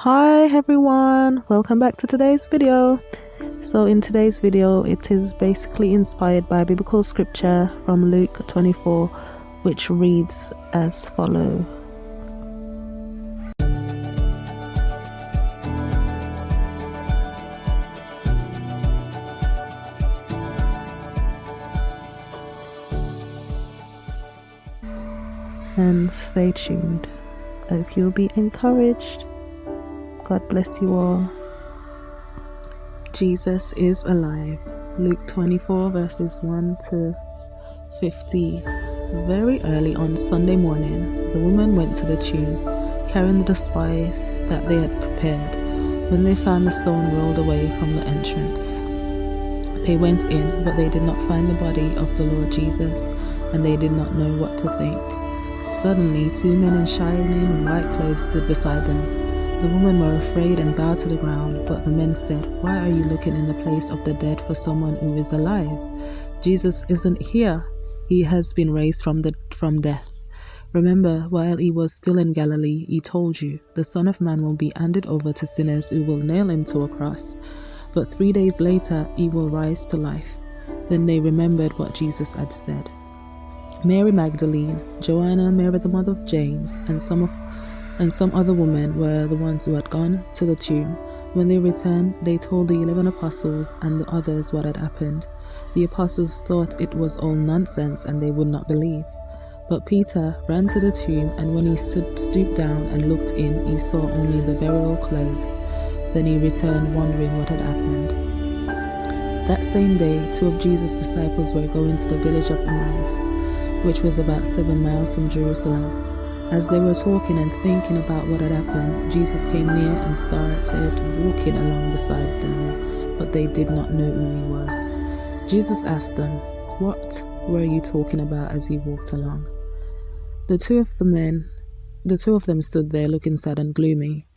Hi everyone, welcome back to today's video. So in today's video, it is basically inspired by biblical scripture from Luke 24, which reads as follows. And stay tuned. I hope you'll be encouraged. God bless you all. Jesus is alive. Luke 24 verses 1 to 50. Very early on Sunday morning, the women went to the tomb, carrying the spice that they had prepared. When they found the stone rolled away from the entrance, they went in, but they did not find the body of the Lord Jesus, and they did not know what to think. Suddenly, two men in shining white clothes stood beside them. The women were afraid and bowed to the ground, but the men said, "Why are you looking in the place of the dead for someone who is alive? Jesus isn't here. He has been raised from death. Remember, while he was still in Galilee, he told you, the Son of Man will be handed over to sinners who will nail him to a cross. But 3 days later, he will rise to life." Then they remembered what Jesus had said. Mary Magdalene, Joanna, Mary the mother of James, and some other women were the ones who had gone to the tomb. When they returned, they told the 11 apostles and the others what had happened. The apostles thought it was all nonsense and they would not believe. But Peter ran to the tomb, and when he stooped down and looked in, he saw only the burial clothes. Then he returned, wondering what had happened. That same day, 2 of Jesus' disciples were going to the village of Emmaus, which was about 7 miles from Jerusalem. As they were talking and thinking about what had happened, Jesus came near and started walking along beside them, but they did not know who he was. Jesus asked them, "What were you talking about as you walked along?" The two of them stood there looking sad and gloomy.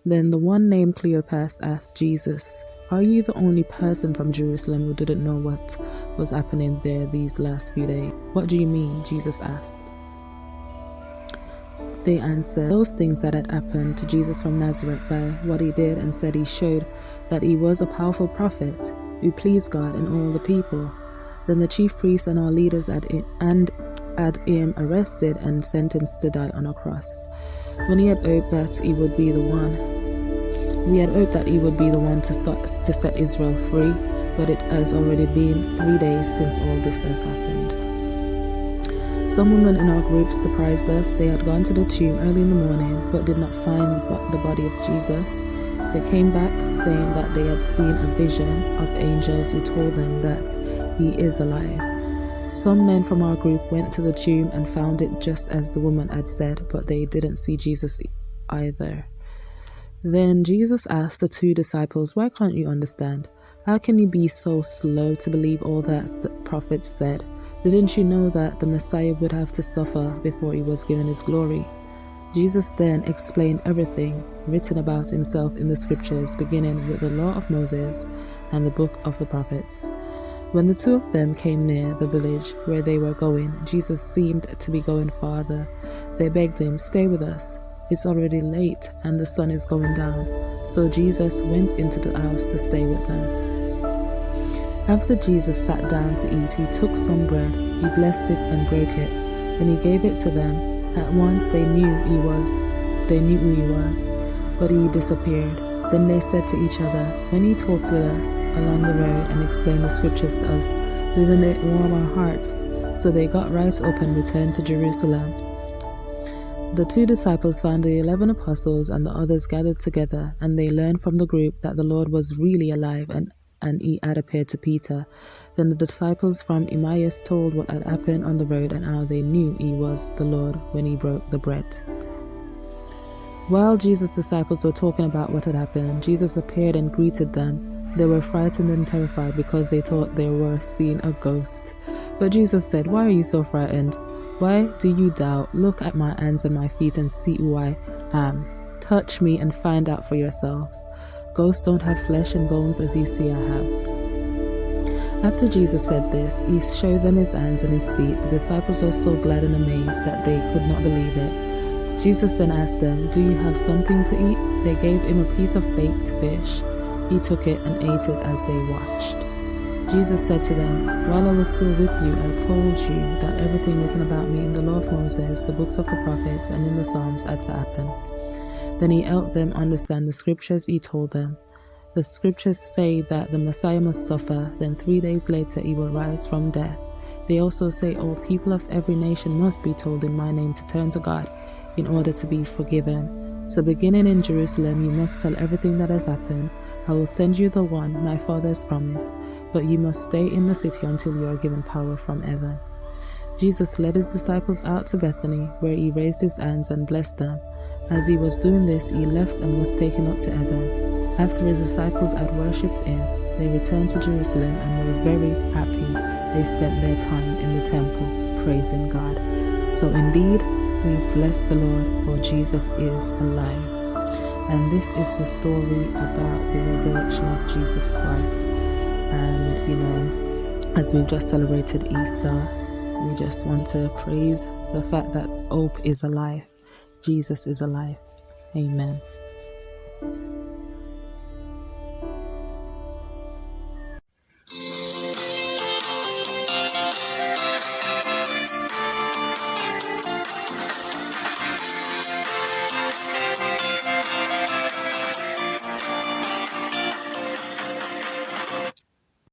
Then the one named Cleopas asked Jesus, "Are you the only person from Jerusalem who didn't know what was happening there these last few days?" "What do you mean?" Jesus asked. They answered, "Those things that had happened to Jesus from Nazareth, by what he did and said, he showed that he was a powerful prophet who pleased God and all the people. Then the chief priests and our leaders had him arrested and sentenced to die on a cross. We had hoped that he would be the one to set Israel free, but it has already been 3 days since all this has happened." Some women in our group surprised us. They had gone to the tomb early in the morning, but did not find the body of Jesus. They came back saying that they had seen a vision of angels who told them that he is alive. Some men from our group went to the tomb and found it just as the woman had said, but they didn't see Jesus either. Then Jesus asked the 2 disciples, "Why can't you understand? How can you be so slow to believe all that the prophets said? Didn't you know that the Messiah would have to suffer before he was given his glory?" Jesus then explained everything written about himself in the scriptures, beginning with the law of Moses and the book of the prophets. When the 2 of them came near the village where they were going, Jesus seemed to be going farther. They begged him, "Stay with us. It's already late and the sun is going down." So Jesus went into the house to stay with them. After Jesus sat down to eat, he took some bread, he blessed it and broke it. Then he gave it to them. At once they knew who he was, but he disappeared. Then they said to each other, "When he talked with us along the road and explained the scriptures to us, didn't it warm our hearts?" So they got right up and returned to Jerusalem. The 2 disciples found the 11 apostles and the others gathered together, and they learned from the group that the Lord was really alive and he had appeared to Peter. Then the disciples from Emmaus told what had happened on the road and how they knew he was the Lord when he broke the bread. While Jesus' disciples were talking about what had happened, Jesus appeared and greeted them. They were frightened and terrified because they thought they were seeing a ghost. But Jesus said, "Why are you so frightened? Why do you doubt? Look at my hands and my feet and see who I am. Touch me and find out for yourselves. Ghosts don't have flesh and bones as you see I have." After Jesus said this, he showed them his hands and his feet. The disciples were so glad and amazed that they could not believe it. Jesus then asked them, "Do you have something to eat?" They gave him a piece of baked fish. He took it and ate it as they watched. Jesus said to them, "While I was still with you, I told you that everything written about me in the law of Moses, the books of the prophets, and in the Psalms had to happen." Then he helped them understand the scriptures he told them. The scriptures say that the Messiah must suffer, then 3 days later he will rise from death. They also say all people of every nation must be told in my name to turn to God in order to be forgiven. So beginning in Jerusalem, you must tell everything that has happened. I will send you the one my Father has promised, but you must stay in the city until you are given power from heaven. Jesus led his disciples out to Bethany, where he raised his hands and blessed them. As he was doing this, he left and was taken up to heaven. After his disciples had worshipped him, they returned to Jerusalem and were very happy. They spent their time in the temple, praising God. So indeed, we've blessed the Lord, for Jesus is alive. And this is the story about the resurrection of Jesus Christ. And, as we've just celebrated Easter, we just want to praise the fact that hope is alive. Jesus is alive. Amen.